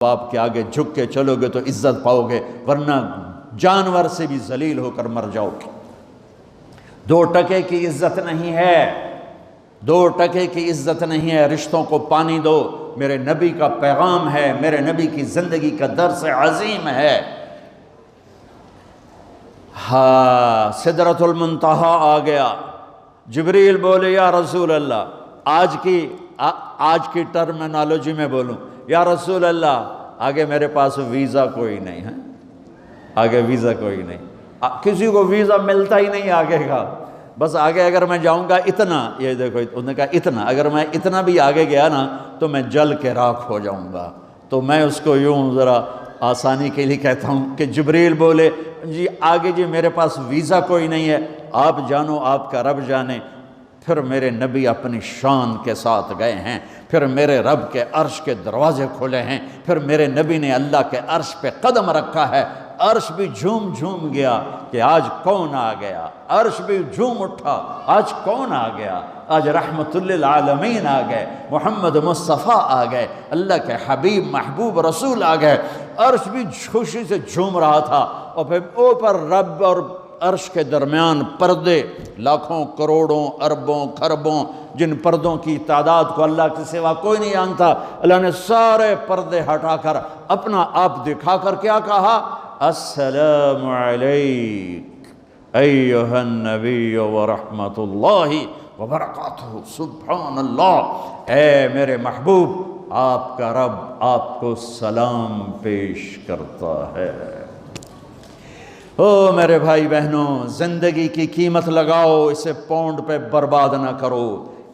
باپ کے آگے جھک کے چلو گے تو عزت پاؤ گے، ورنہ جانور سے بھی ذلیل ہو کر مر جاؤ گے۔ 2 ٹکے کی عزت نہیں ہے، 2 ٹکے کی عزت نہیں ہے۔ رشتوں کو پانی دو، میرے نبی کا پیغام ہے، میرے نبی کی زندگی کا درس عظیم ہے۔ ہاں، سدرۃ المنتہا آ گیا۔ جبریل بولے یا رسول اللہ، آج کی ٹرمینالوجی میں بولوں، یا رسول اللہ آگے میرے پاس ویزا کوئی نہیں ہے، آگے ویزا کوئی نہیں، کسی کو ویزا ملتا ہی نہیں آگے کا، بس آگے اگر میں جاؤں گا اتنا، یہ دیکھو انہوں نے کہا اتنا، اگر میں اتنا بھی آگے گیا نا تو میں جل کے راکھ ہو جاؤں گا۔ تو میں اس کو یوں ذرا آسانی کے لیے کہتا ہوں کہ جبریل بولے جی آگے جی میرے پاس ویزا کوئی نہیں ہے، آپ جانو آپ کا رب جانے۔ پھر میرے نبی اپنی شان کے ساتھ گئے ہیں، پھر میرے رب کے عرش کے دروازے کھلے ہیں، پھر میرے نبی نے اللہ کے عرش پہ قدم رکھا ہے، عرش بھی جھوم جھوم گیا کہ آج کون آ گیا، عرش بھی جھوم اٹھا آج کون آ گیا، آج رحمت للعالمین آ گئے، محمد مصطفیٰ آ گئے، اللہ کے حبیب محبوب رسول آ گئے۔ عرش بھی خوشی سے جھوم رہا تھا، اور پھر اوپر رب اور عرش کے درمیان پردے، لاکھوں کروڑوں اربوں خربوں، جن پردوں کی تعداد کو اللہ کے سوا کوئی نہیں جانتا، اللہ نے سارے پردے ہٹا کر اپنا آپ دکھا کر کیا کہا، السلام علیک ایھا النبی ورحمۃ اللہ وبرکاتہ۔ سبحان اللہ، اے میرے محبوب، آپ کا رب آپ کو سلام پیش کرتا ہے۔ او میرے بھائی بہنوں، زندگی کی قیمت لگاؤ، اسے پونڈ پہ برباد نہ کرو،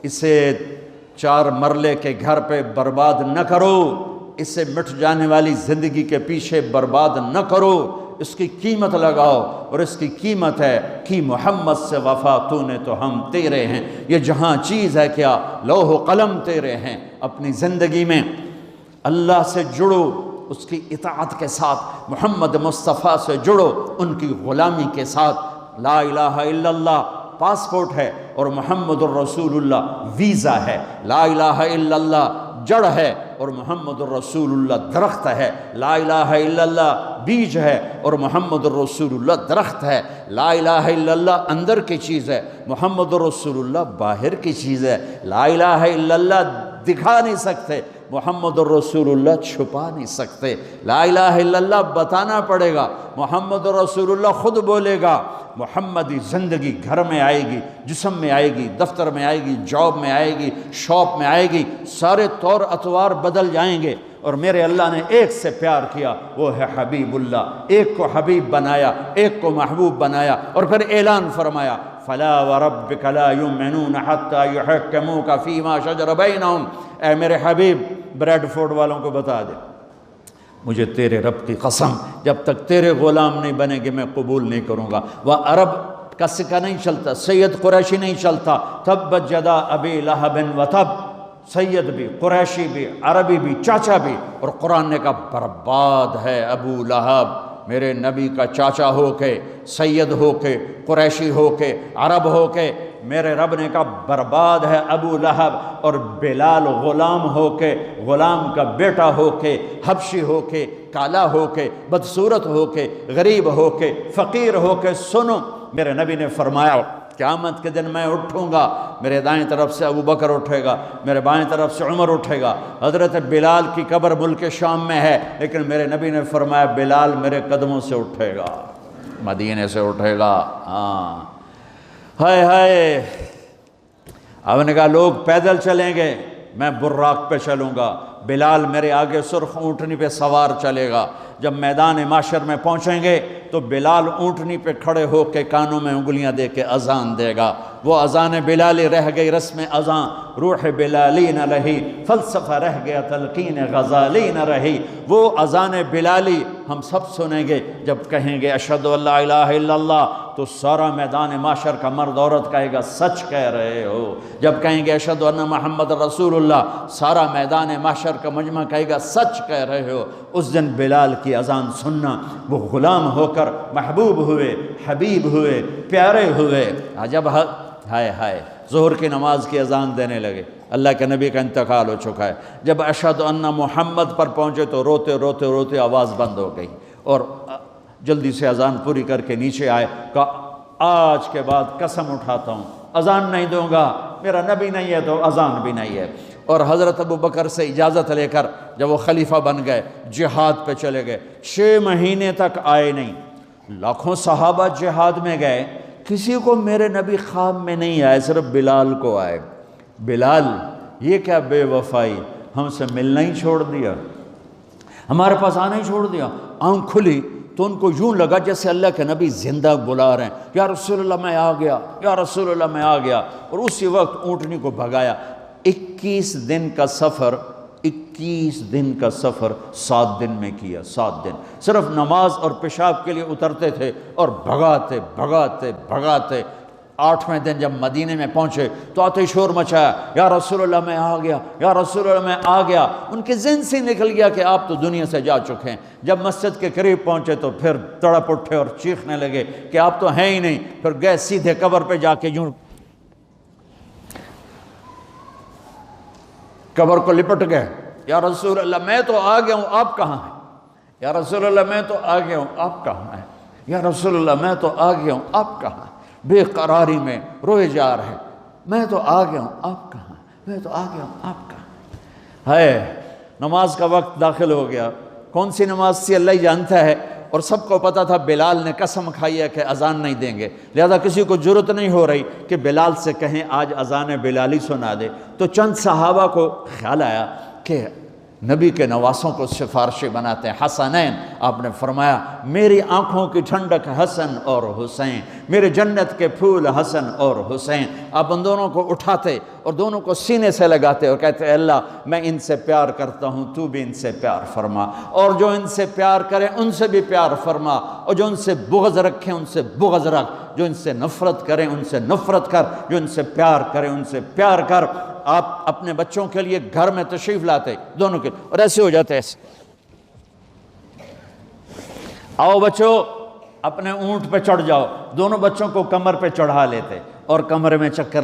اسے 4 مرلے کے گھر پہ برباد نہ کرو، اسے مٹ جانے والی زندگی کے پیچھے برباد نہ کرو، اس کی قیمت لگاؤ، اور اس کی قیمت ہے کہ محمد سے وفا تو نے تو ہم تیرے ہیں۔ یہ جہاں چیز ہے کیا، لوح و قلم تیرے ہیں۔ اپنی زندگی میں اللہ سے جڑو، اس کی اطاعت کے ساتھ، محمد مصطفیٰ سے جڑو ان کی غلامی کے ساتھ۔ لا الہ الا اللہ پاسپورٹ ہے اور محمد الرسول اللہ ویزا ہے، لا الہ الا اللہ جڑ ہے اور محمد الرسول اللہ درخت ہے، لا الہ الا اللہ بیج ہے اور محمد الرسول اللہ درخت ہے، لا الہ الا اللہ اندر کی چیز ہے، محمد الرسول اللہ باہر کی چیز ہے، لا الہ الا اللہ دکھا نہیں سکتے، محمد الرسول اللہ چھپا نہیں سکتے، لا الہ الا اللہ بتانا پڑے گا، محمد الرسول اللہ خود بولے گا۔ محمدی زندگی گھر میں آئے گی، جسم میں آئے گی، دفتر میں آئے گی، جاب میں آئے گی، شاپ میں آئے گی، سارے طور اطوار بدل جائیں گے، اور میرے اللہ نے ایک سے پیار کیا، وہ ہے حبیب اللہ، ایک کو حبیب بنایا، ایک کو محبوب بنایا، اور پھر اعلان فرمایا فَلَا وَرَبِّكَ لَا يُؤْمِنُونَ حَتَّى يُحَكِّمُوكَ فِي مَا شَجَرَ بَيْنَهُمْ۔ اے میرے حبیب، بریڈ فورڈ والوں کو بتا دے، مجھے تیرے رب کی قسم، جب تک تیرے غلام نہیں بنے گے میں قبول نہیں کروں گا۔ وہ عرب کا سکہ نہیں چلتا، سید قریشی نہیں چلتا، تبت یدا ابی لہب وتب، سید بھی، قریشی بھی، عربی بھی، چاچا بھی، اور قرآن نے کہا برباد ہے ابو لہب، میرے نبی کا چاچا ہو کے، سید ہو کے، قریشی ہو کے، عرب ہو کے، میرے رب نے کہا برباد ہے ابو لہب، اور بلال غلام ہو کے، غلام کا بیٹا ہو کے، حبشی ہو کے، کالا ہو کے، بدصورت ہو کے، غریب ہو کے، فقیر ہو کے، سنو میرے نبی نے فرمایا قیامت کے دن میں اٹھوں گا، میرے دائیں طرف سے ابو بکر اٹھے گا، میرے بائیں طرف سے عمر اٹھے گا۔ حضرت بلال کی قبر ملک شام میں ہے، لیکن میرے نبی نے فرمایا بلال میرے قدموں سے اٹھے گا، مدینے سے اٹھے گا۔ ہاں، ہائے ہائے، اب نے کہا لوگ پیدل چلیں گے، میں براق پہ چلوں گا، بلال میرے آگے سرخ اونٹنی پہ سوار چلے گا۔ جب میدان معاشر میں پہنچیں گے تو بلال اونٹنی پہ کھڑے ہو کے کانوں میں انگلیاں دے کے اذان دے گا، وہ اذان بلالی رہ گئی رسم اذان، روح بلالی نہ رہی، فلسفہ رہ گیا تلقین غزالی نہ رہی۔ وہ اذان بلالی ہم سب سنیں گے، جب کہیں گے اشہد ان لا الہ الا اللہ تو سارا میدان معاشر کا مرد عورت کہے گا سچ کہہ رہے ہو، جب کہیں گے اشہد ان محمد رسول اللہ سارا میدان معاشر کا مجمع کہے گا سچ کہہ رہے ہو۔ اس دن بلال کی اذان سننا، وہ غلام ہو کر محبوب ہوئے، حبیب ہوئے، پیارے ہوئے۔ جب ہائے ہائے ظہر کی نماز کی اذان دینے لگے، اللہ کے نبی کا انتقال ہو چکا ہے۔ جب اشہد ان محمد پر پہنچے تو روتے روتے روتے آواز بند ہو گئی، اور جلدی سے اذان پوری کر کے نیچے آئے، کہا آج کے بعد قسم اٹھاتا ہوں اذان نہیں دوں گا، میرا نبی نہیں ہے تو اذان بھی نہیں ہے۔ اور حضرت ابو بکر سے اجازت لے کر جب وہ خلیفہ بن گئے جہاد پہ چلے گئے، 6 مہینے تک آئے نہیں۔ لاکھوں صحابہ جہاد میں گئے، کسی کو میرے نبی خواب میں نہیں آئے، صرف بلال کو آئے۔ بلال یہ کیا بے وفائی، ہم سے ملنا ہی چھوڑ دیا، ہمارے پاس آنا ہی چھوڑ دیا۔ آنکھ کھلی تو ان کو یوں لگا جیسے اللہ کے نبی زندہ بلا رہے ہیں، یا رسول اللہ میں آ گیا، یا رسول اللہ میں آ گیا، اور اسی وقت اونٹنی کو بھگایا۔ 21 دن کا سفر 7 دن میں کیا، 7 دن صرف نماز اور پیشاب کے لیے اترتے تھے اور بھگاتے بھگاتے بھگاتے 8ویں دن جب مدینے میں پہنچے تو آتے شور مچایا، یا رسول اللہ میں آ گیا، یا رسول اللہ میں آ گیا۔ ان کے ذہن سے نکل گیا کہ آپ تو دنیا سے جا چکے ہیں۔ جب مسجد کے قریب پہنچے تو پھر تڑپ اٹھے اور چیخنے لگے کہ آپ تو ہیں ہی نہیں۔ پھر گئے سیدھے قبر پہ جا کے یوں قبر کو لپٹ گئے، یا رسول اللہ میں تو آ گیا ہوں، آپ کہاں ہیں؟ یا رسول اللہ میں تو آ گیا ہوں، آپ کہاں ہیں؟ یا رسول اللہ میں تو آ گیا ہوں، آپ کہاں ہیں؟ بے قراری میں روئے جا رہے، میں تو آ گیا ہوں، آپ کہاں؟ میں تو آ گیا ہوں، آپ کہاں؟ ہے نماز کا وقت داخل ہو گیا۔ کون سی نماز تھی اللہ ہی جانتا ہے، اور سب کو پتہ تھا بلال نے قسم کھائی ہے کہ اذان نہیں دیں گے، لہذا کسی کو جرت نہیں ہو رہی کہ بلال سے کہیں آج اذان بلالی سنا دے۔ تو چند صحابہ کو خیال آیا کہ نبی کے نواسوں کو سفارشی بناتے ہیں، حسنین۔ آپ نے فرمایا میری آنکھوں کی ٹھنڈک حسن اور حسین، میرے جنت کے پھول حسن اور حسین۔ آپ ان دونوں کو اٹھاتے اور دونوں کو سینے سے لگاتے اور کہتے اللہ میں ان سے پیار کرتا ہوں، تو بھی ان سے پیار فرما، اور جو ان سے پیار کریں ان سے بھی پیار فرما، اور جو ان سے بغض رکھیں ان سے بغض رکھ، جو ان سے نفرت کریں ان سے نفرت کر، جو ان سے پیار کریں ان سے پیار کر۔ آپ اپنے بچوں کے لیے گھر میں تشریف لاتے دونوں کے، اور ایسے ہو جاتے ایسے، آؤ بچوں اپنے اونٹ پہ چڑھ جاؤ، دونوں بچوں کو کمر پہ چڑھا لیتے اور کمرے میں چکر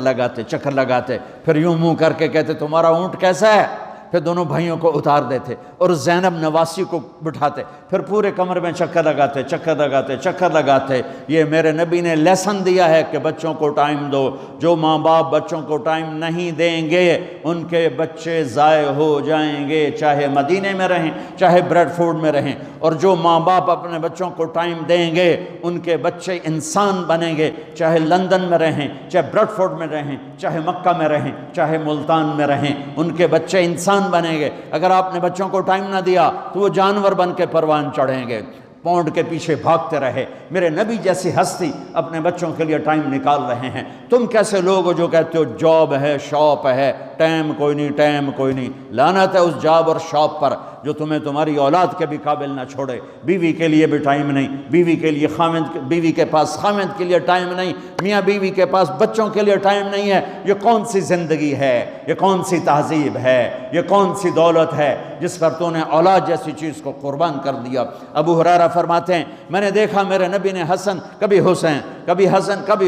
لگاتے، پھر یوں منہ کر کے کہتے تمہارا اونٹ کیسا ہے؟ پھر دونوں بھائیوں کو اتار دیتے اور زینب نواسی کو بٹھاتے، پھر پورے کمرے میں چکر لگاتے۔ یہ میرے نبی نے لیسن دیا ہے کہ بچوں کو ٹائم دو۔ جو ماں باپ بچوں کو ٹائم نہیں دیں گے ان کے بچے ضائع ہو جائیں گے، چاہے مدینے میں رہیں چاہے بریڈ فورڈ میں رہیں، اور جو ماں باپ اپنے بچوں کو ٹائم دیں گے ان کے بچے انسان بنیں گے، چاہے لندن میں رہیں چاہے بریڈ فورڈ میں رہیں چاہے مکہ میں رہیں چاہے ملتان میں رہیں، ان کے بچے انسان بنیں گے۔ اگر آپ نے بچوں کو ٹائم نہ دیا تو وہ جانور بن کے پروان چڑھیں گے، پونڈ کے پیچھے بھاگتے رہے۔ میرے نبی جیسی ہستی اپنے بچوں کے لیے ٹائم نکال رہے ہیں، تم کیسے لوگ ہو جو کہتے ہو جاب ہے شاپ ہے، ٹائم کوئی نہیں۔ لعنت ہے اس جاب اور شاپ پر جو تمہیں تمہاری اولاد کے بھی قابل نہ چھوڑے۔ بیوی کے لیے بھی ٹائم نہیں، بیوی کے پاس خامند کے لیے ٹائم نہیں، میاں بیوی کے پاس بچوں کے لیے ٹائم نہیں ہے۔ یہ کون سی زندگی ہے؟ یہ کون سی تہذیب ہے؟ یہ کون سی دولت ہے جس پر تو نے اولاد جیسی چیز کو قربان کر دیا؟ ابو ہریرہ فرماتے ہیں میں نے دیکھا میرے نبی نے کبھی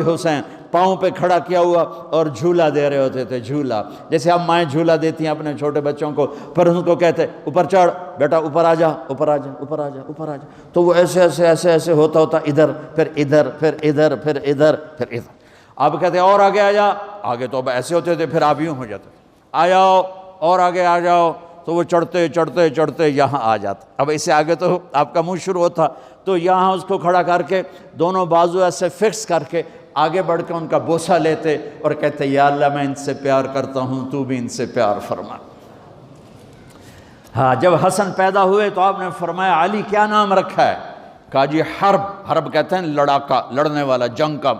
حسین پاؤں پہ کھڑا کیا ہوا اور جھولا دے رہے ہوتے تھے، جھولا جیسے اب مائیں جھولا دیتی ہیں اپنے چھوٹے بچوں کو، پھر ان کو کہتے اوپر چڑھ بیٹا، اوپر آ جا، تو وہ ایسے ہوتا ادھر پھر ادھر۔ آپ کہتے اور آگے آ جا، آگے تو اب ایسے ہوتے تھے، پھر آپ یوں ہو جاتے آ جاؤ اور آگے آ جاؤ، تو وہ چڑھتے یہاں آ جاتا۔ اب اسے آگے تو آپ کا منہ شروع ہوتا، تو یہاں اس کو کھڑا کر کے دونوں بازو ایسے فکس کر کے آگے بڑھ کے ان کا بوسہ لیتے اور کہتے یا اللہ میں ان سے پیار کرتا ہوں، تو بھی ان سے پیار فرما۔ ہاں جب حسن پیدا ہوئے تو آپ نے فرمایا علی کیا نام رکھا ہے؟ کہا جی حرب کہتے ہیں لڑاکا، لڑنے والا، جنگ کا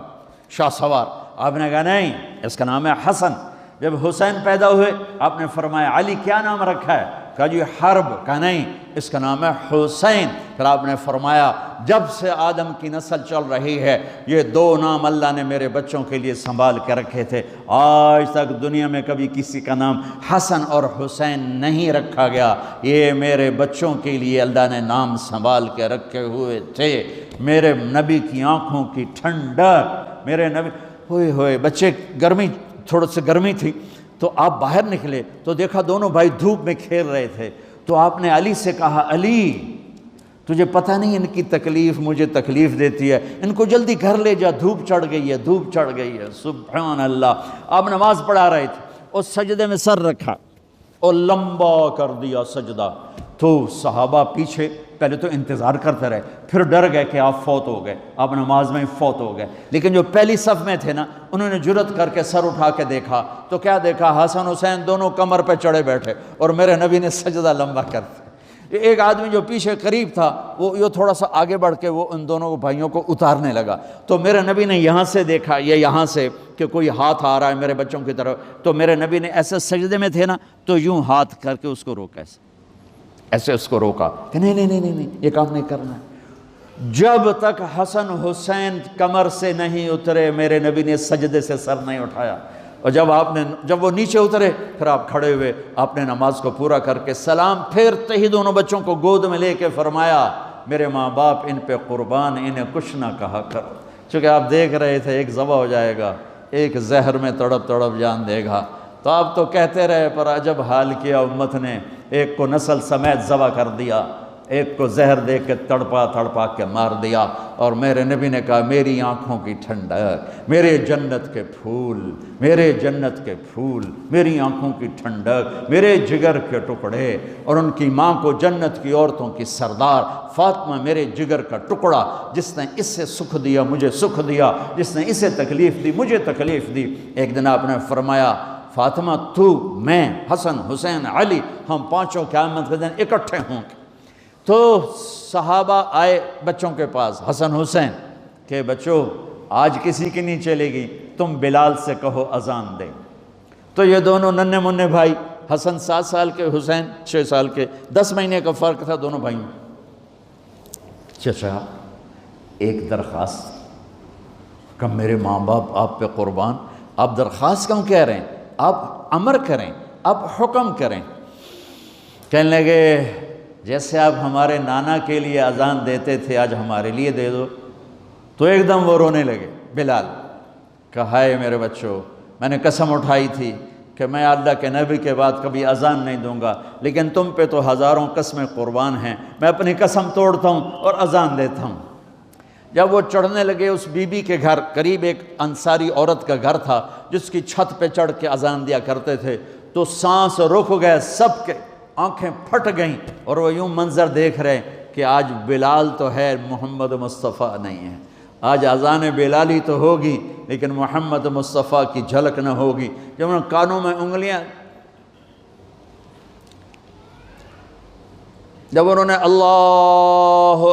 شاہ سوار۔ آپ نے کہا نہیں، اس کا نام ہے حسن۔ جب حسین پیدا ہوئے آپ نے فرمایا علی کیا نام رکھا ہے؟ کہا جی حرب۔ کہا نہیں، اس کا نام ہے حسین۔ پھر آپ نے فرمایا جب سے آدم کی نسل چل رہی ہے یہ 2 نام اللہ نے میرے بچوں کے لیے سنبھال کے رکھے تھے، آج تک دنیا میں کبھی کسی کا نام حسن اور حسین نہیں رکھا گیا، یہ میرے بچوں کے لیے اللہ نے نام سنبھال کے رکھے ہوئے تھے۔ میرے نبی کی آنکھوں کی ٹھنڈک، میرے نبی ہوئے بچے تھوڑی سی گرمی تھی تو آپ باہر نکلے تو دیکھا دونوں بھائی دھوپ میں کھیل رہے تھے، تو آپ نے علی سے کہا علی تجھے پتہ نہیں ان کی تکلیف مجھے تکلیف دیتی ہے، ان کو جلدی گھر لے جا، دھوپ چڑھ گئی ہے، دھوپ چڑھ گئی ہے۔ سبحان اللہ، آپ نماز پڑھا رہے تھے اور سجدے میں سر رکھا اور لمبا کر دیا سجدہ، تو صحابہ پیچھے پہلے تو انتظار کرتے رہے، پھر ڈر گئے کہ آپ فوت ہو گئے، آپ نماز میں فوت ہو گئے، لیکن جو پہلی صف میں تھے نا انہوں نے جرت کر کے سر اٹھا کے دیکھا تو کیا دیکھا؟ حسن حسین دونوں کمر پہ چڑھے بیٹھے اور میرے نبی نے سجدہ لمبا کر دیا۔ ایک آدمی جو پیچھے قریب تھا وہ یہ تھوڑا سا آگے بڑھ کے وہ ان دونوں بھائیوں کو اتارنے لگا، تو میرے نبی نے یہاں سے دیکھا، یہ یہاں سے کہ کوئی ہاتھ آ رہا ہے میرے بچوں کی طرف، تو میرے نبی نے ایسے سجدے میں تھے نا تو یوں ہاتھ کر کے اس کو روکا، ایسے اس کو روکا کہ نہیں نہیں نہیں نہیں یہ کام نہیں کرنا ہے۔ جب تک حسن حسین کمر سے نہیں اترے میرے نبی نے سجدے سے سر نہیں اٹھایا، اور جب وہ نیچے اترے پھر آپ کھڑے ہوئے، آپ نے نماز کو پورا کر کے سلام پھیرتے ہی دونوں بچوں کو گود میں لے کے فرمایا میرے ماں باپ ان پہ قربان، انہیں کچھ نہ کہا کرو، چونکہ آپ دیکھ رہے تھے ایک ذبح ہو جائے گا، ایک زہر میں تڑپ تڑپ جان دے گا، تو آپ تو کہتے رہے پر عجب حال کیا امت نے، ایک کو نسل سمیت ذبح کر دیا، ایک کو زہر دے کے تڑپا تڑپا کے مار دیا، اور میرے نبی نے کہا میری آنکھوں کی ٹھنڈک، میرے جنت کے پھول، میرے جنت کے پھول، میری آنکھوں کی ٹھنڈک، میرے جگر کے ٹکڑے، اور ان کی ماں کو جنت کی عورتوں کی سردار فاطمہ میرے جگر کا ٹکڑا، جس نے اس سے سکھ دیا مجھے سکھ دیا، جس نے اسے تکلیف دی مجھے تکلیف دی۔ ایک دن آپ نے فرمایا فاطمہ تو، میں، حسن حسین علی، ہم پانچوں قیامت کے دن اکٹھے ہوں گے۔ تو صحابہ آئے بچوں کے پاس، حسن حسین کہ بچوں آج کسی کی نہیں چلے گی، تم بلال سے کہو اذان دے۔ تو یہ دونوں ننھے منھے بھائی، حسن 7 سال کے، حسین 6 سال کے، 10 مہینے کا فرق تھا دونوں بھائیوں۔ چچا ایک درخواست، کہ میرے ماں باپ آپ پہ قربان، آپ درخواست کیوں کہہ رہے ہیں؟ آپ امر کریں، آپ حکم کریں۔ کہنے لگے جیسے آپ ہمارے نانا کے لیے اذان دیتے تھے آج ہمارے لیے دے دو۔ تو ایک دم وہ رونے لگے بلال، کہا ہائے میرے بچوں، میں نے قسم اٹھائی تھی کہ میں اللہ کے نبی کے بعد کبھی اذان نہیں دوں گا، لیکن تم پہ تو ہزاروں قسمیں قربان ہیں، میں اپنی قسم توڑتا ہوں اور اذان دیتا ہوں۔ جب وہ چڑھنے لگے اس بی بی کے گھر، قریب ایک انصاری عورت کا گھر تھا جس کی چھت پہ چڑھ کے اذان دیا کرتے تھے، تو سانس رک گئے سب کے، آنکھیں پھٹ گئیں، اور وہ یوں منظر دیکھ رہے کہ آج بلال تو ہے، محمد مصطفیٰ نہیں ہے، آج اذان بلالی تو ہوگی لیکن محمد مصطفیٰ کی جھلک نہ ہوگی۔ جب انہوں نے کانوں میں انگلیاں، جب انہوں نے اللہ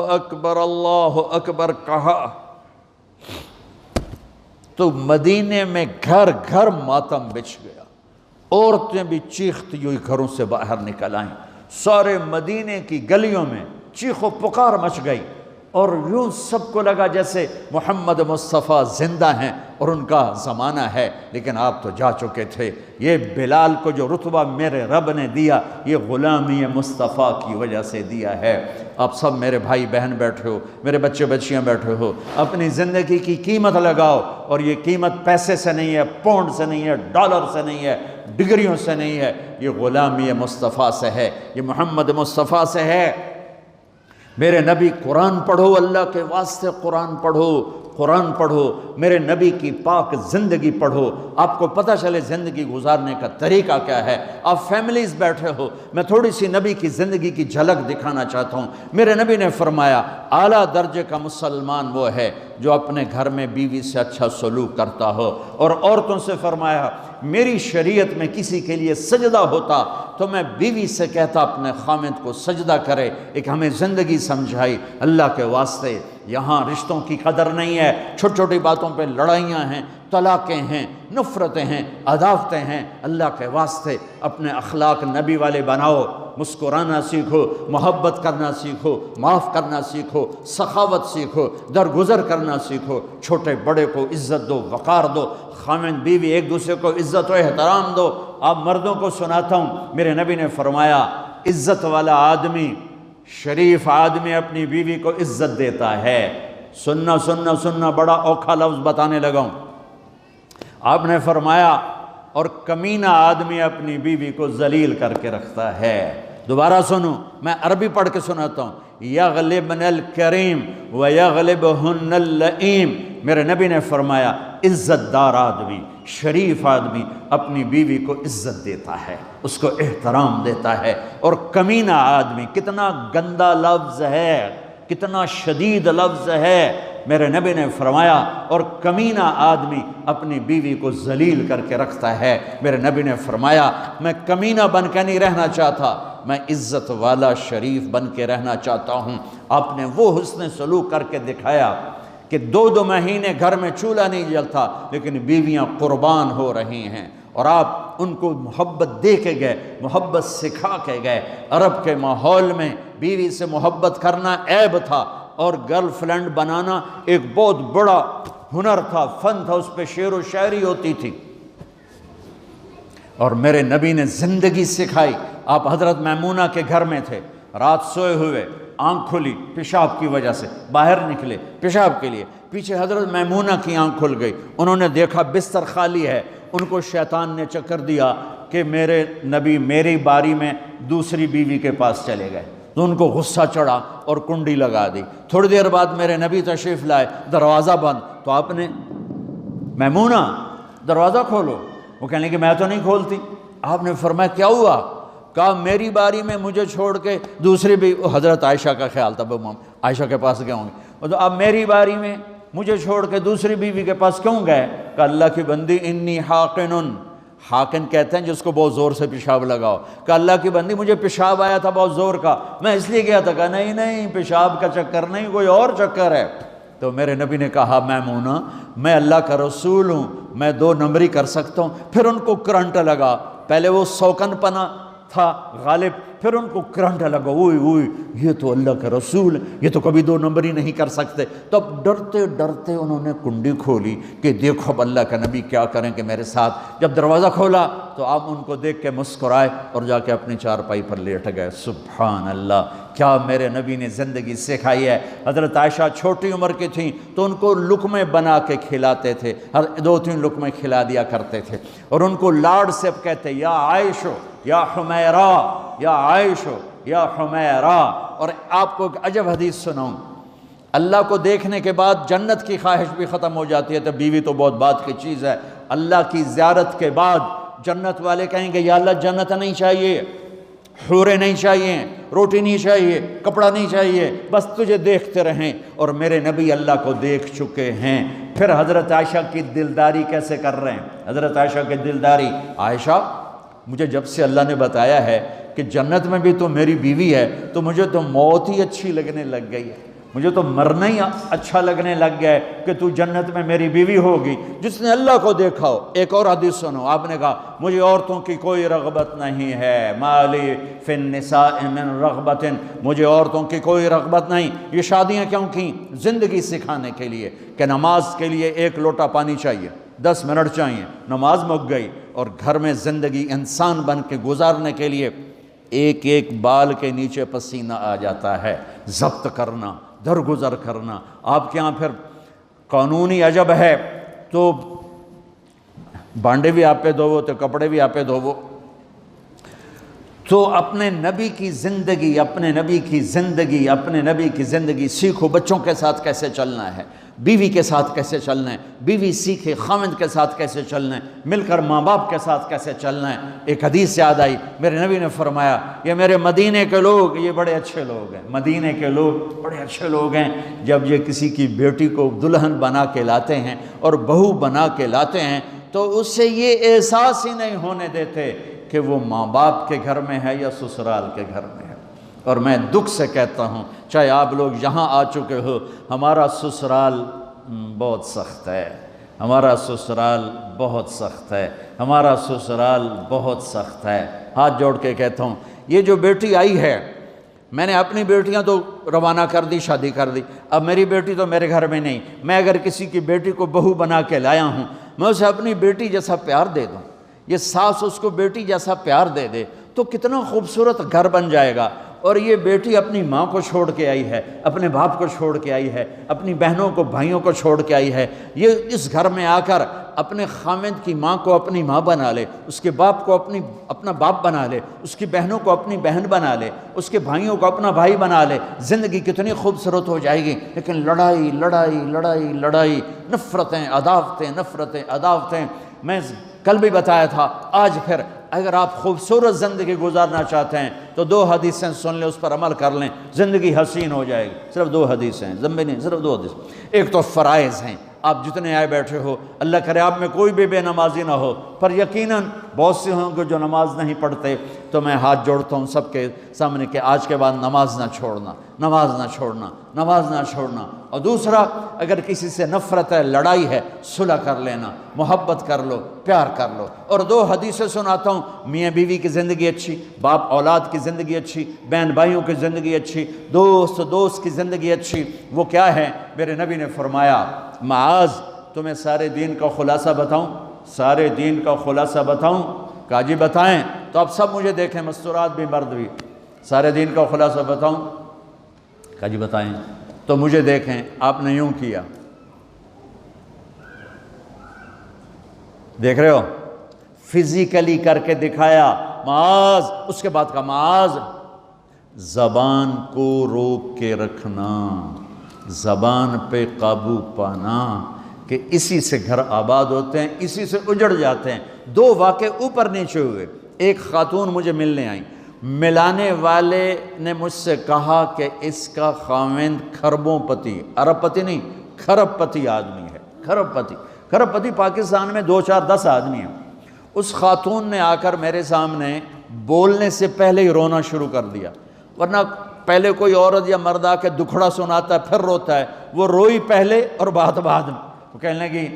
اکبر کہا تو مدینے میں گھر گھر ماتم بچھ گیا، عورتیں بھی چیختی ہوئی گھروں سے باہر نکل آئیں، سارے مدینے کی گلیوں میں چیخ و پکار مچ گئی، اور یوں سب کو لگا جیسے محمد مصطفیٰ زندہ ہیں اور ان کا زمانہ ہے، لیکن آپ تو جا چکے تھے۔ یہ بلال کو جو رتبہ میرے رب نے دیا یہ غلامی مصطفیٰ کی وجہ سے دیا ہے۔ آپ سب میرے بھائی بہن بیٹھے ہو، میرے بچے بچیاں بیٹھے ہو، اپنی زندگی کی قیمت لگاؤ، اور یہ قیمت پیسے سے نہیں ہے، پاؤنڈ سے نہیں ہے، ڈالر سے نہیں ہے، ڈگریوں سے نہیں ہے، یہ غلامی مصطفیٰ سے ہے، یہ محمد مصطفیٰ سے ہے۔ میرے نبی قرآن پڑھو، اللہ کے واسطے قرآن پڑھو، قرآن پڑھو، میرے نبی کی پاک زندگی پڑھو، آپ کو پتہ چلے زندگی گزارنے کا طریقہ کیا ہے۔ آپ فیملیز بیٹھے ہو، میں تھوڑی سی نبی کی زندگی کی جھلک دکھانا چاہتا ہوں۔ میرے نبی نے فرمایا اعلیٰ درجے کا مسلمان وہ ہے جو اپنے گھر میں بیوی سے اچھا سلوک کرتا ہو، اور عورتوں سے فرمایا میری شریعت میں کسی کے لیے سجدہ ہوتا تو میں بیوی سے کہتا اپنے خامد کو سجدہ کرے۔ ایک ہمیں زندگی سمجھائی اللہ کے واسطے۔ یہاں رشتوں کی قدر نہیں ہے، چھوٹی چھوٹی باتوں پہ لڑائیاں ہیں، طلاقیں ہیں، نفرتیں ہیں، عداوتیں ہیں۔ اللہ کے واسطے اپنے اخلاق نبی والے بناؤ، مسکرانا سیکھو، محبت کرنا سیکھو، معاف کرنا سیکھو، سخاوت سیکھو، درگزر کرنا سیکھو، چھوٹے بڑے کو عزت دو، وقار دو، خامن بیوی ایک دوسرے کو عزت و احترام دو۔ آپ مردوں کو سناتا ہوں، میرے نبی نے فرمایا عزت والا آدمی، شریف آدمی اپنی بیوی کو عزت دیتا ہے۔ سننا بڑا اوکھا لفظ بتانے لگا ہوں۔ آپ نے فرمایا اور کمینہ آدمی اپنی بیوی کو ذلیل کر کے رکھتا ہے۔ دوبارہ سنو، میں عربی پڑھ کے سناتا ہوں۔ یغلبن الکریم ویغلبہن اللئیم، میرے نبی نے فرمایا عزت دار آدمی، شریف آدمی اپنی بیوی کو عزت دیتا ہے، اس کو احترام دیتا ہے، اور کمینہ آدمی، کتنا گندا لفظ ہے، کتنا شدید لفظ ہے، میرے نبی نے فرمایا اور کمینہ آدمی اپنی بیوی کو ذلیل کر کے رکھتا ہے۔ میرے نبی نے فرمایا میں کمینہ بن کے نہیں رہنا چاہتا، میں عزت والا شریف بن کے رہنا چاہتا ہوں۔ آپ نے وہ حسن سلوک کر کے دکھایا کہ 2 مہینے گھر میں چولہا نہیں جلتا، لیکن بیویاں قربان ہو رہی ہیں، اور آپ ان کو محبت دے کے گئے، محبت سکھا کے گئے۔ عرب کے ماحول میں بیوی سے محبت کرنا عیب تھا، اور گرل فرینڈ بنانا ایک بہت بڑا ہنر تھا، فن تھا، اس پہ شعر و شاعری ہوتی تھی۔ اور میرے نبی نے زندگی سکھائی۔ آپ حضرت میمونہ کے گھر میں تھے، رات سوئے ہوئے، آنکھ کھلی پیشاب کی وجہ سے، باہر نکلے پیشاب کے لیے، پیچھے حضرت میمونہ کی آنکھ کھل گئی، انہوں نے دیکھا بستر خالی ہے، ان کو شیطان نے چکر دیا کہ میرے نبی میری باری میں دوسری بیوی کے پاس چلے گئے، تو ان کو غصہ چڑھا اور کنڈی لگا دی۔ تھوڑی دیر بعد میرے نبی تشریف لائے، دروازہ بند، تو آپ نے میمونہ دروازہ کھولو، وہ کہنے کہ میں تو نہیں کھولتی۔ آپ نے فرمایا کیا ہوا؟ کہا میری باری میں مجھے چھوڑ کے دوسری بھی، حضرت عائشہ کا خیال تھا، عائشہ کے پاس گئے ہوں گے، تو اب میری باری میں مجھے چھوڑ کے دوسری بیوی کے پاس کیوں گئے؟ کہ اللہ کی بندی انی حاقن، حاقن کہتے ہیں جس کو بہت زور سے پیشاب لگاؤ، کہ اللہ کی بندی مجھے پیشاب آیا تھا بہت زور کا، میں اس لیے گیا تھا۔ کہا نہیں پیشاب کا چکر نہیں، کوئی اور چکر ہے۔ تو میرے نبی نے کہا میمونہ میں اللہ کا رسول ہوں، میں 2 نمبری کر سکتا ہوں۔ پھر ان کو کرنٹ لگا، پہلے وہ سوکن پنا تھا غالب، پھر ان کو کرنٹ لگا، اوئی یہ تو اللہ کا رسول ہے، یہ تو کبھی 2 نمبری نہیں کر سکتے۔ تب ڈرتے ڈرتے انہوں نے کنڈی کھولی کہ دیکھو اب اللہ کا نبی کیا کریں کہ میرے ساتھ۔ جب دروازہ کھولا تو آپ ان کو دیکھ کے مسکرائے اور جا کے اپنی چارپائی پر لیٹ گئے۔ سبحان اللہ، کیا میرے نبی نے زندگی سکھائی ہے۔ حضرت عائشہ چھوٹی عمر کی تھیں تو ان کو لقمے بنا کے کھلاتے تھے، ہر 2-3 لقمے کھلا دیا کرتے تھے، اور ان کو لاڈ سے اب کہتے یا عائشو یا حمیرہ، یا عائشو یا حمیرہ۔ اور آپ کو ایک عجب حدیث سناؤں، اللہ کو دیکھنے کے بعد جنت کی خواہش بھی ختم ہو جاتی ہے، تو بیوی تو بہت بات کی چیز ہے۔ اللہ کی زیارت کے بعد جنت والے کہیں گے یا اللہ جنت نہیں چاہیے، حوریں نہیں چاہیے، روٹی نہیں چاہیے، کپڑا نہیں چاہیے، بس تجھے دیکھتے رہیں۔ اور میرے نبی اللہ کو دیکھ چکے ہیں۔ پھر حضرت عائشہ کی دلداری کیسے کر رہے ہیں؟ حضرت عائشہ کی دلداری، عائشہ مجھے جب سے اللہ نے بتایا ہے کہ جنت میں بھی تو میری بیوی ہے، تو مجھے تو موت ہی اچھی لگنے لگ گئی ہے، مجھے تو مرنا ہی اچھا لگنے لگ گیا ہے کہ تو جنت میں میری بیوی ہوگی جس نے اللہ کو دیکھا ہو۔ ایک اور حدیث سنو، آپ نے کہا مجھے عورتوں کی کوئی رغبت نہیں ہے، مالی فی النساء من رغبت، مجھے عورتوں کی کوئی رغبت نہیں۔ یہ شادیاں کیوں کی؟ زندگی سکھانے کے لیے کہ نماز کے لیے 1 لوٹا پانی چاہیے، 10 منٹ چاہیے، نماز مک گئی، اور گھر میں زندگی انسان بن کے گزارنے کے لیے ایک بال کے نیچے پسینہ آ جاتا ہے، ضبط کرنا، درگزر کرنا۔ آپ کے ہاں پھر قانونی عجب ہے، تو بانڈے بھی آپ پہ دھوو تو کپڑے بھی آپ پہ دھوو۔ تو اپنے نبی کی زندگی، اپنے نبی کی زندگی، اپنے نبی کی زندگی سیکھو۔ بچوں کے ساتھ کیسے چلنا ہے، بیوی کے ساتھ کیسے چلنا ہے، بیوی سیکھے خاوند کے ساتھ کیسے چلنا ہے، مل کر ماں باپ کے ساتھ کیسے چلنا ہے۔ ایک حدیث یاد آئی، میرے نبی نے فرمایا یہ میرے مدینے کے لوگ یہ بڑے اچھے لوگ ہیں، مدینے کے لوگ بڑے اچھے لوگ ہیں۔ جب یہ کسی کی بیٹی کو دلہن بنا کے لاتے ہیں اور بہو بنا کے لاتے ہیں تو اس سے یہ احساس ہی نہیں ہونے دیتے کہ وہ ماں باپ کے گھر میں ہے یا سسرال کے گھر میں ہے۔ اور میں دکھ سے کہتا ہوں، چاہے آپ لوگ یہاں آ چکے ہو، ہمارا سسرال بہت سخت ہے، ہمارا سسرال بہت سخت ہے، ہمارا سسرال بہت سخت ہے۔ ہاتھ جوڑ کے کہتا ہوں، یہ جو بیٹی آئی ہے، میں نے اپنی بیٹیاں تو روانہ کر دی، شادی کر دی، اب میری بیٹی تو میرے گھر میں نہیں۔ میں اگر کسی کی بیٹی کو بہو بنا کے لایا ہوں، میں اسے اپنی بیٹی جیسا پیار دے دوں، یہ ساس اس کو بیٹی جیسا پیار دے دے تو کتنا خوبصورت گھر بن جائے گا۔ اور یہ بیٹی اپنی ماں کو چھوڑ کے آئی ہے، اپنے باپ کو چھوڑ کے آئی ہے، اپنی بہنوں کو بھائیوں کو چھوڑ کے آئی ہے، یہ اس گھر میں آ کر اپنے خاوند کی ماں کو اپنی ماں بنا لے، اس کے باپ کو اپنا باپ بنا لے، اس کی بہنوں کو اپنی بہن بنا لے، اس کے بھائیوں کو اپنا بھائی بنا لے، زندگی کتنی خوبصورت ہو جائے گی۔ لیکن لڑائی لڑائی لڑائی لڑائی، نفرتیں عداوتیں۔ میں کل بھی بتایا تھا، آج پھر اگر آپ خوبصورت زندگی گزارنا چاہتے ہیں تو 2 حدیثیں سن لیں، اس پر عمل کر لیں، زندگی حسین ہو جائے گی۔ صرف 2 حدیثیں ہیں، ذمے نہیں، صرف 2 حدیث۔ ایک تو فرائض ہیں، آپ جتنے آئے بیٹھے ہو، اللہ کرے آپ میں کوئی بھی بے نمازی نہ ہو، پر یقیناً بہت سے ہوں گے جو نماز نہیں پڑھتے، تو میں ہاتھ جوڑتا ہوں سب کے سامنے کہ آج کے بعد نماز نہ چھوڑنا، نماز نہ چھوڑنا، نماز نہ چھوڑنا۔ اور دوسرا، اگر کسی سے نفرت ہے، لڑائی ہے، صلح کر لینا، محبت کر لو، پیار کر لو۔ اور 2 حدیثیں سناتا ہوں، میاں بیوی کی زندگی اچھی، باپ اولاد کی زندگی اچھی، بہن بھائیوں کی زندگی اچھی، دوست کی زندگی اچھی۔ وہ کیا ہے؟ میرے نبی نے فرمایا، معاذ تمہیں سارے دین کا خلاصہ بتاؤں؟ سارے دین کا خلاصہ بتاؤں؟ کہا جی بتائیں۔ تو اب سب مجھے دیکھیں، مستورات بھی مرد بھی، سارے دین کا خلاصہ بتاؤں؟ کہا جی بتائیں۔ تو مجھے دیکھیں، آپ نے یوں کیا، دیکھ رہے ہو، فزیکلی کر کے دکھایا معاذ، اس کے بعد کہا معاذ زبان کو روک کے رکھنا، زبان پہ قابو پانا، کہ اسی سے گھر آباد ہوتے ہیں، اسی سے اجڑ جاتے ہیں۔ 2 واقعے اوپر نیچے ہوئے۔ ایک خاتون مجھے ملنے آئیں، ملانے والے نے مجھ سے کہا کہ اس کا خاوند کھربوں پتی، ارب پتی نہیں، کھرب پتی آدمی ہے۔ کھرب پتی پاکستان میں 2 4 10 آدمی ہیں۔ اس خاتون نے آ کر میرے سامنے بولنے سے پہلے ہی رونا شروع کر دیا، ورنہ پہلے کوئی عورت یا مرد آ کے دکھڑا سناتا ہے پھر روتا ہے، وہ روئی پہلے اور بعد میں۔ وہ کہنے لگی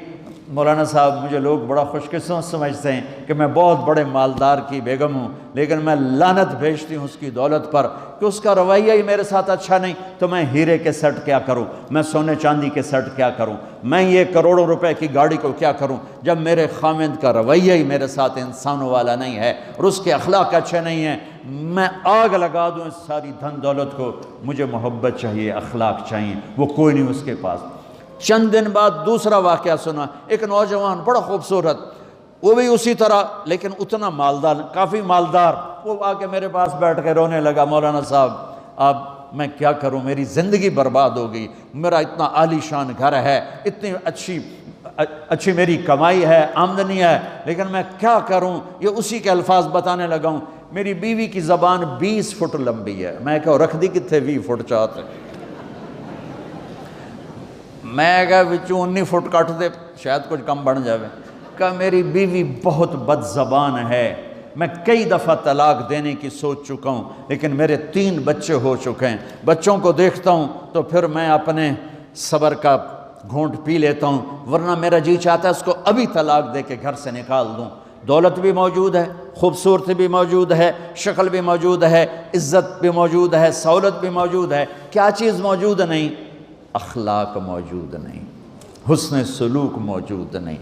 مولانا صاحب مجھے لوگ بڑا خوش قسمت سمجھتے ہیں کہ میں بہت بڑے مالدار کی بیگم ہوں، لیکن میں لعنت بھیجتی ہوں اس کی دولت پر کہ اس کا رویہ ہی میرے ساتھ اچھا نہیں، تو میں ہیرے کے سیٹ کیا کروں، میں سونے چاندی کے سیٹ کیا کروں، میں یہ کروڑوں روپے کی گاڑی کو کیا کروں، جب میرے خاوند کا رویہ ہی میرے ساتھ انسانوں والا نہیں ہے اور اس کے اخلاق اچھے نہیں ہیں، میں آگ لگا دوں اس ساری دھن دولت کو، مجھے محبت چاہیے، اخلاق چاہیے، وہ کوئی نہیں اس کے پاس۔ چند دن بعد دوسرا واقعہ سنا، ایک نوجوان بڑا خوبصورت، وہ بھی اسی طرح لیکن اتنا مالدار، کافی مالدار، وہ آ کے میرے پاس بیٹھ کے رونے لگا، مولانا صاحب اب میں کیا کروں، میری زندگی برباد ہو گئی، میرا اتنا عالی شان گھر ہے، اتنی اچھی میری کمائی ہے، آمدنی ہے، لیکن میں کیا کروں۔ یہ اسی کے الفاظ بتانے لگا ہوں، میری بیوی کی زبان 20 فٹ لمبی ہے۔ میں کہا رکھ دی کتنے 20 فٹ چاہتے، میں کہا وچوں 19 فٹ کٹ دے شاید کچھ کم بن جاوے۔ کہا میری بیوی بہت بد زبان ہے، میں کئی دفعہ طلاق دینے کی سوچ چکا ہوں، لیکن میرے 3 بچے ہو چکے ہیں، بچوں کو دیکھتا ہوں تو پھر میں اپنے صبر کا گھونٹ پی لیتا ہوں، ورنہ میرا جی چاہتا ہے اس کو ابھی طلاق دے کے گھر سے نکال دوں۔ دولت بھی موجود ہے، خوبصورتی بھی موجود ہے، شکل بھی موجود ہے، عزت بھی موجود ہے، سہولت بھی موجود ہے، کیا چیز موجود نہیں؟ اخلاق موجود نہیں، حسن سلوک موجود نہیں،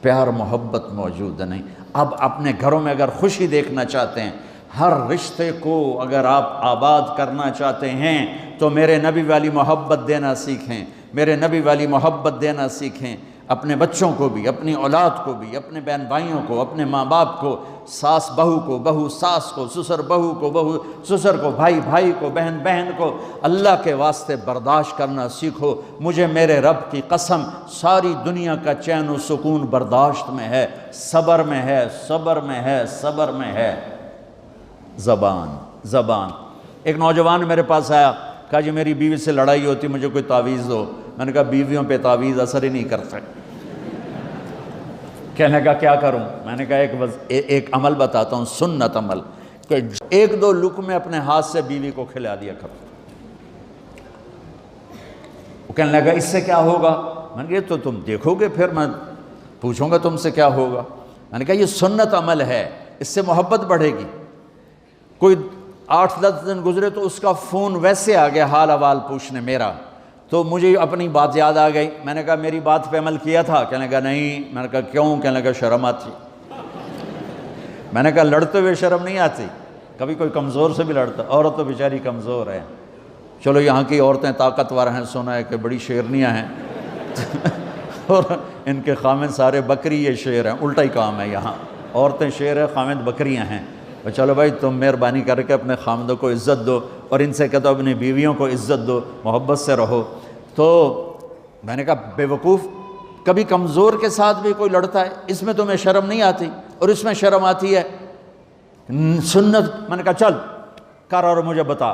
پیار محبت موجود نہیں۔ اب اپنے گھروں میں اگر خوشی دیکھنا چاہتے ہیں، ہر رشتے کو اگر آپ آباد کرنا چاہتے ہیں تو میرے نبی والی محبت دینا سیکھیں، میرے نبی والی محبت دینا سیکھیں، اپنے بچوں کو بھی، اپنی اولاد کو بھی، اپنے بہن بھائیوں کو، اپنے ماں باپ کو، ساس بہو کو، بہو ساس کو، سسر بہو کو، بہو سسر کو، بھائی بھائی کو، بہن بہن کو، اللہ کے واسطے برداشت کرنا سیکھو۔ مجھے میرے رب کی قسم ساری دنیا کا چین و سکون برداشت میں ہے، صبر میں ہے، صبر میں ہے، صبر میں ہے۔ زبان۔ ایک نوجوان میرے پاس آیا، کہا جی میری بیوی سے لڑائی ہوتی، مجھے کوئی تعویذ دو۔ میں نے کہا بیویوں پہ تعویذ اثر ہی نہیں کرتا۔ کہنے کا کیا کروں؟ میں نے کہا ایک عمل بتاتا ہوں، سنت عمل، کہ 1-2 لقمے اپنے ہاتھ سے بیوی کو کھلا دیا کرو۔ وہ کہنے لگا اس سے کیا ہوگا؟ میں نے کہا تو تم دیکھو گے، پھر میں پوچھوں گا تم سے کیا ہوگا۔ میں نے کہا یہ سنت عمل ہے، اس سے محبت بڑھے گی۔ کوئی 8-10 دن گزرے تو اس کا فون ویسے آ گیا حال احوال پوچھنے میرا، تو مجھے اپنی بات یاد آ گئی۔ میں نے کہا میری بات پہ عمل کیا تھا؟ کہنے لگا نہیں۔ میں نے کہا کیوں؟ کہنے لگا شرم آتی۔ میں نے کہا لڑتے ہوئے شرم نہیں آتی؟ کبھی کوئی کمزور سے بھی لڑتا، عورت تو بیچاری کمزور ہے. چلو یہاں کی عورتیں طاقتور ہیں، سنا ہے کہ بڑی شیرنیاں ہیں اور ان کے خامد سارے بکری یہ شیر ہیں، الٹا ہی کام ہے. یہاں عورتیں شیر ہے، خامد بکریاں ہیں. اور چلو بھائی تم مہربانی کر کے اپنے خامدوں کو عزت دو، اور ان سے کہتا اپنی بیویوں کو عزت دو، محبت سے رہو. تو میں نے کہا بے وقوف، کبھی کمزور کے ساتھ بھی کوئی لڑتا ہے، اس میں تمہیں شرم نہیں آتی؟ اور اس میں شرم آتی ہے سنت. میں نے کہا چل کر اور مجھے بتا.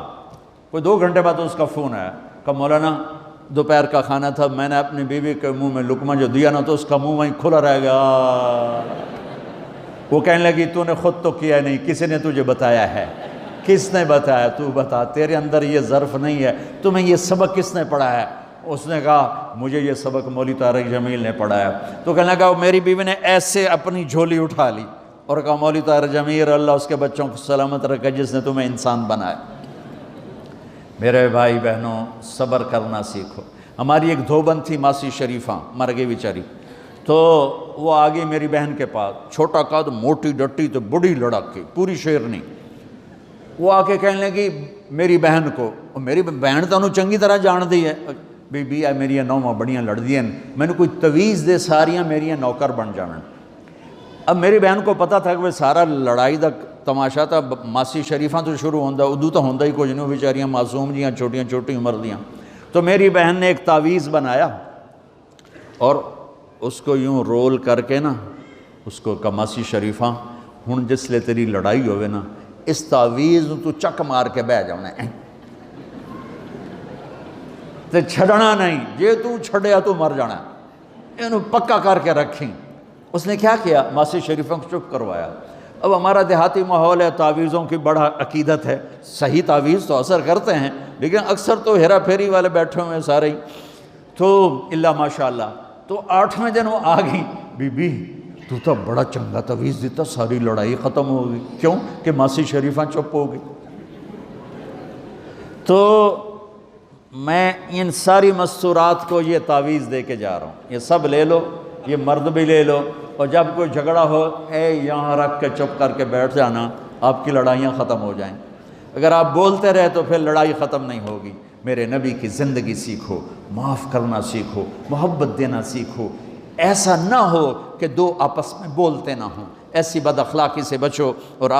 کوئی 2 گھنٹے بعد اس کا فون آیا کہ مولانا دوپہر کا کھانا تھا، میں نے اپنی بیوی کے منہ میں لقمہ جو دیا نا تو اس کا منہ وہیں کھلا رہ گیا. وہ کہنے لگی تو نے خود تو کیا نہیں، کسی نے تجھے بتایا ہے؟ کس نے بتایا؟ تو بتا، تیرے اندر یہ ظرف نہیں ہے، تمہیں یہ سبق کس نے پڑھایا؟ اس نے کہا مجھے یہ سبق مولوی طارق جمیل نے پڑھایا. تو کہنے لگا میری بیوی نے ایسے اپنی جھولی اٹھا لی اور کہا مولوی طارق جمیل اللہ اس کے بچوں کو سلامت رکھے جس نے تمہیں انسان بنایا. میرے بھائی بہنوں صبر کرنا سیکھو. ہماری ایک دھوبند تھی ماسی شریفہ، مر گئی بیچاری. تو وہ آ گئی میری بہن کے پاس، چھوٹا قد، موٹی ڈٹی، تو بڑی لڑکی، پوری شیرنی. وہ آ کے کہنے لگی میری بہن کو، میری بہن تو انہوں چنگی طرح جان دی ہے، بی بی اے میری نوواں بڑیاں لڑ دی ہیں، میں نے کوئی تویز دے ساریاں میری نوکر بن جانا. اب میری بہن کو پتہ تھا کہ وہ سارا لڑائی دا تماشا تھا، ماسی شریفہ تو شروع ہوندہ، ادو تو ہوندہ ہی کچھ نہیں، بیچاریاں معصوم جیاں چھوٹیاں چھوٹی عمر دیاں. تو میری بہن نے ایک تعویذ بنایا اور اس کو یوں رول کر کے نا اس کو کہا ماسی شریفہ ہن جس لے تیری لڑائی ہوئے نا اس تعویذ تو چک مار کے بہ جانا ہے تے چھڑنا نہیں، جے تو چھڑیا تو مر جانا، انہوں پکا کر کے رکھیں. اس نے کیا کیا؟ ماسی شریفوں کو چپ کروایا. اب ہمارا دیہاتی ماحول ہے، تعویذوں کی بڑا عقیدت ہے، صحیح تعویذ تو اثر کرتے ہیں لیکن اکثر تو ہیرا پھیری والے بیٹھے ہوئے ہیں سارے ہی. تو اللہ ماشاءاللہ. تو 8ویں دن وہ آ گئی، بی بی تو تو بڑا چنگا تعویذ دیتا، ساری لڑائی ختم ہو گئی. کیوں کہ ماسی شریفہ چپ ہو گئی. تو میں ان ساری مستورات کو یہ تعویذ دے کے جا رہا ہوں، یہ سب لے لو، یہ مرد بھی لے لو، اور جب کوئی جھگڑا ہو اے یہاں رکھ کے چپ کر کے بیٹھ جانا، آپ کی لڑائیاں ختم ہو جائیں. اگر آپ بولتے رہے تو پھر لڑائی ختم نہیں ہوگی. میرے نبی کی زندگی سیکھو، معاف کرنا سیکھو، محبت دینا سیکھو. ایسا نہ ہو کہ 2 آپس میں بولتے نہ ہوں، ایسی بد اخلاقی سے بچو. اور